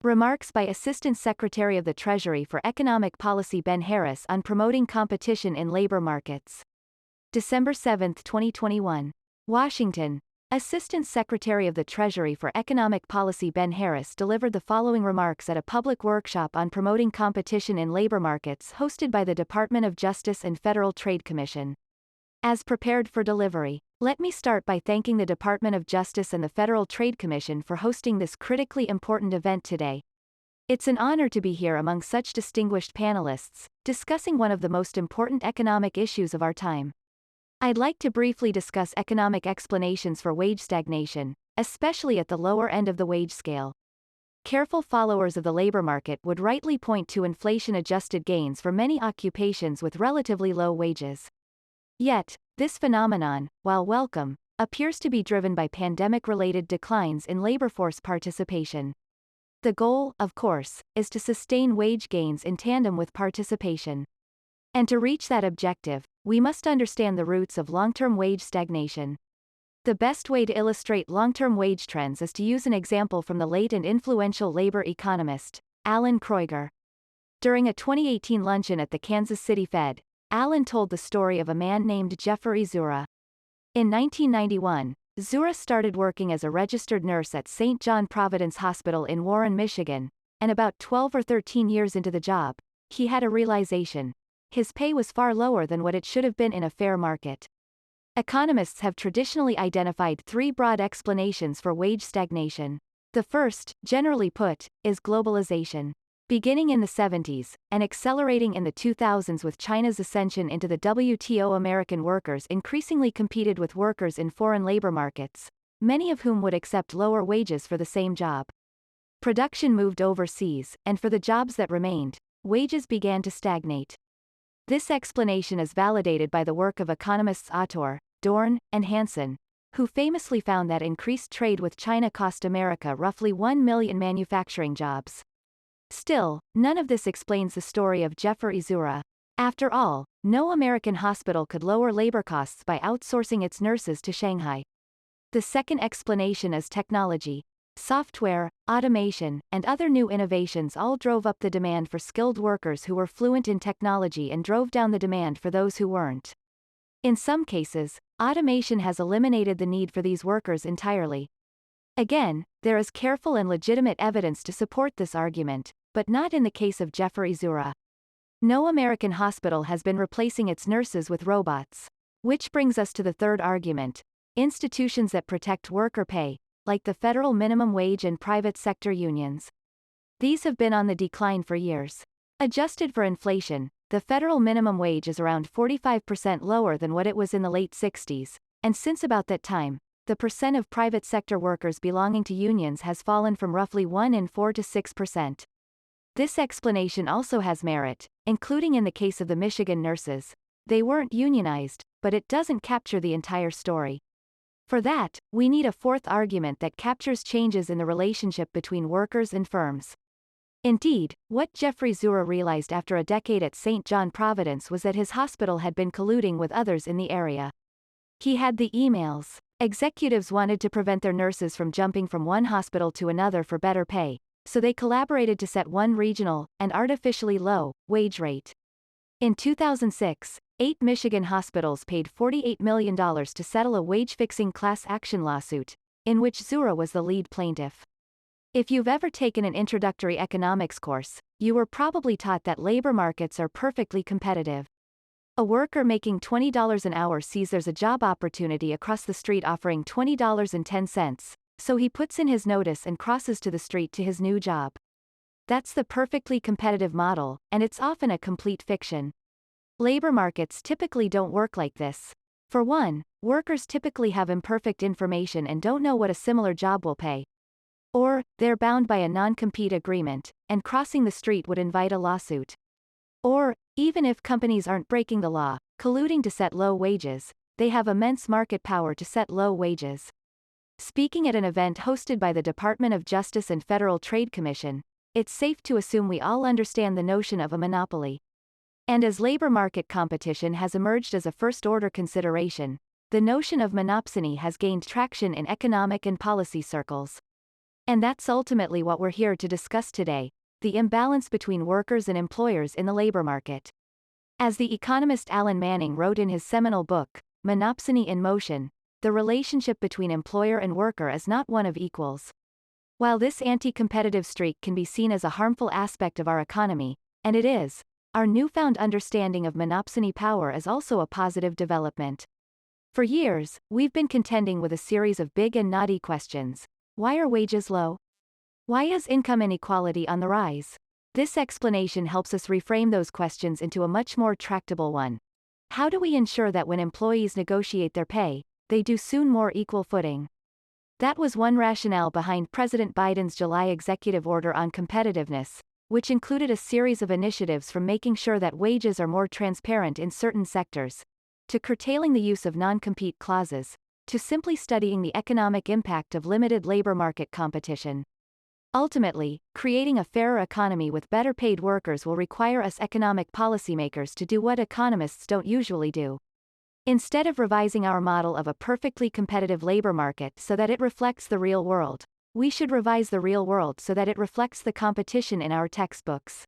Remarks by Assistant Secretary of the Treasury for Economic Policy Ben Harris on promoting competition in labor markets. December 7, 2021. Washington. Assistant Secretary of the Treasury for Economic Policy Ben Harris delivered the following remarks at a public workshop on promoting competition in labor markets hosted by the Department of Justice and Federal Trade Commission. As prepared for delivery, let me start by thanking the Department of Justice and the Federal Trade Commission for hosting this critically important event today. It's an honor to be here among such distinguished panelists, discussing one of the most important economic issues of our time. I'd like to briefly discuss economic explanations for wage stagnation, especially at the lower end of the wage scale. Careful followers of the labor market would rightly point to inflation-adjusted gains for many occupations with relatively low wages. Yet, this phenomenon, while welcome, appears to be driven by pandemic-related declines in labor force participation. The goal, of course, is to sustain wage gains in tandem with participation. And to reach that objective, we must understand the roots of long-term wage stagnation. The best way to illustrate long-term wage trends is to use an example from the late and influential labor economist, Alan Kreuger. During a 2018 luncheon at the Kansas City Fed, Alan told the story of a man named Jeffrey Zura. In 1991, Zura started working as a registered nurse at St. John Providence Hospital in Warren, Michigan, and about 12 or 13 years into the job, he had a realization. His pay was far lower than what it should have been in a fair market. Economists have traditionally identified three broad explanations for wage stagnation. The first, generally put, is globalization. Beginning in the 70s, and accelerating in the 2000s with China's ascension into the WTO, American workers increasingly competed with workers in foreign labor markets, many of whom would accept lower wages for the same job. Production moved overseas, and for the jobs that remained, wages began to stagnate. This explanation is validated by the work of economists Autor, Dorn, and Hansen, who famously found that increased trade with China cost America roughly 1 million manufacturing jobs. Still, none of this explains the story of Jeffrey Zura. After all, no American hospital could lower labor costs by outsourcing its nurses to Shanghai. The second explanation is technology. Software, automation, and other new innovations all drove up the demand for skilled workers who were fluent in technology and drove down the demand for those who weren't. In some cases, automation has eliminated the need for these workers entirely. Again, there is careful and legitimate evidence to support this argument, but not in the case of Jeffrey Zura. No American hospital has been replacing its nurses with robots. Which brings us to the third argument. Institutions that protect worker pay, like the federal minimum wage and private sector unions. These have been on the decline for years. Adjusted for inflation, the federal minimum wage is around 45% lower than what it was in the late 60s, and since about that time, the percent of private sector workers belonging to unions has fallen from roughly 1 in 4 to 6%. This explanation also has merit, including in the case of the Michigan nurses. They weren't unionized, but it doesn't capture the entire story. For that, we need a fourth argument that captures changes in the relationship between workers and firms. Indeed, what Jeffrey Zura realized after a decade at St. John Providence was that his hospital had been colluding with others in the area. He had the emails. Executives wanted to prevent their nurses from jumping from one hospital to another for better pay, so they collaborated to set one regional, and artificially low, wage rate. In 2006, 8 Michigan hospitals paid $48 million to settle a wage-fixing class action lawsuit, in which Zura was the lead plaintiff. If you've ever taken an introductory economics course, you were probably taught that labor markets are perfectly competitive. A worker making $20 an hour sees there's a job opportunity across the street offering $20.10, so he puts in his notice and crosses to the street to his new job. That's the perfectly competitive model, and it's often a complete fiction. Labor markets typically don't work like this. For one, workers typically have imperfect information and don't know what a similar job will pay. Or, they're bound by a non-compete agreement, and crossing the street would invite a lawsuit. Or, even if companies aren't breaking the law, colluding to set low wages, they have immense market power to set low wages. Speaking at an event hosted by the Department of Justice and Federal Trade Commission, it's safe to assume we all understand the notion of a monopoly. And as labor market competition has emerged as a first-order consideration, the notion of monopsony has gained traction in economic and policy circles. And that's ultimately what we're here to discuss today, the imbalance between workers and employers in the labor market. As the economist Alan Manning wrote in his seminal book, Monopsony in Motion, the relationship between employer and worker is not one of equals. While this anti-competitive streak can be seen as a harmful aspect of our economy, and it is, our newfound understanding of monopsony power is also a positive development. For years, we've been contending with a series of big and knotty questions. Why are wages low? Why is income inequality on the rise? This explanation helps us reframe those questions into a much more tractable one. How do we ensure that when employees negotiate their pay, they do so on more equal footing? That was one rationale behind President Biden's July executive order on competitiveness, which included a series of initiatives from making sure that wages are more transparent in certain sectors, to curtailing the use of non-compete clauses, to simply studying the economic impact of limited labor market competition. Ultimately, creating a fairer economy with better paid workers will require us economic policymakers to do what economists don't usually do. Instead of revising our model of a perfectly competitive labor market so that it reflects the real world, we should revise the real world so that it reflects the competition in our textbooks.